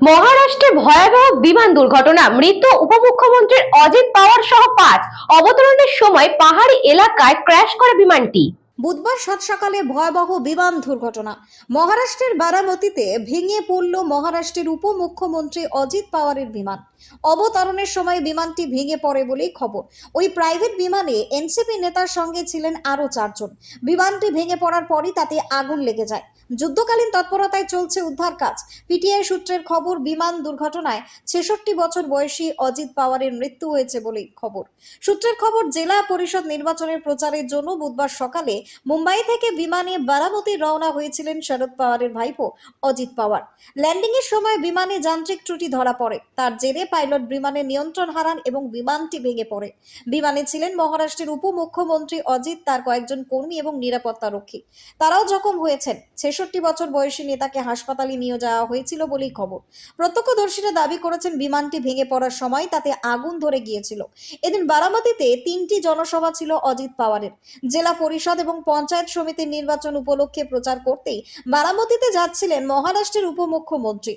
মহারাষ্ট্রে ভয়াবহ বিমান দুর্ঘটনা, মৃত উপমুখ্যমন্ত্রীর অজিত পাওয়ার সহ 5। অবতরণের সময় পাহাড়ি এলাকায় ক্র্যাশ করে বিমানটি। বুধবার সাত সকালে ভয়াবহ বিমান দুর্ঘটনা। মহারাষ্ট্রের বারামতিতে ভেঙে পড়ল মহারাষ্ট্রের উপমুখ্যমন্ত্রী অজিত পাওয়ারের বিমান। অবতরণের সময় বিমানটি ভেঙে পড়ে বলেই খবর। ওই প্রাইভেট বিমানে এনসিপি নেতার সঙ্গে ছিলেন আরও 4 জন। বিমানটি ভেঙে পড়ার পরই তাতে আগুন লেগে যায়। যুদ্ধকালীন তৎপরতায় চলছে উদ্ধার কাজ। পিটিআই সূত্রের খবর, বিমান দুর্ঘটনায় 66 বছর বয়সী অজিত পাওয়ারের মৃত্যু হয়েছে বলেই খবর। সূত্রের খবর, জেলা পরিষদ নির্বাচনের প্রচারের জন্য বুধবার সকালে মুম্বাই থেকে বিমানে বারামতি রওনা হয়েছিলেন শরদ পাওয়ারের ভাইপো অজিত পাওয়ার। ল্যান্ডিং এর সময় বিমানে যান্ত্রিক ত্রুটি ধরা পড়ে। তার জেরে পাইলট বিমানের নিয়ন্ত্রণ হারান এবং বিমানটি ভেঙে পড়ে। বিমানে ছিলেন মহারাষ্ট্রের উপমুখ্যমন্ত্রী অজিত, তার কয়েকজন কর্মী এবং নিরাপত্তা রক্ষী। তারাও জখম হয়েছেন। 66 বছর বয়সী নেতাকে হাসপাতালে নিয়ে যাওয়া হয়েছিল বলেই খবর। প্রত্যক্ষদর্শীরা দাবি করেছেন, বিমানটি ভেঙে পড়ার সময় তাতে আগুন ধরে গিয়েছিল। এদিন বারামতিতে 3টি জনসভা ছিল অজিত পাওয়ারের। জেলা পরিষদ এবং পঞ্চায়েত সমিতির নির্বাচন উপলক্ষে প্রচার করতেই বারামতিতে যাচ্ছিলেন মহারাষ্ট্রের উপমুখ্যমন্ত্রী।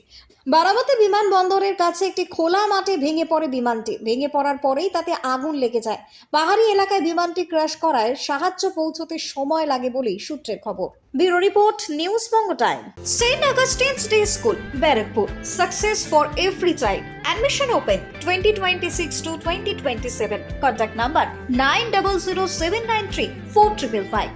বারামতি বিমানবন্দরের কাছে একটি খোলা মাঠে ভেঙে পড়ে বিমানটি। ভেঙে পড়ার পরেই তাতে আগুন লেগে যায়। পাহাড়ি এলাকায় বিমানটি ক্র্যাশ করায় সাহায্য পৌঁছতে সময় লাগে বলেই সূত্রের খবর। Bureau report, News Banga Time. Saint Augustine's Day School, Barrackpore. Success for every child. Admission open 2026 to 2027. Contact number 900793 4555.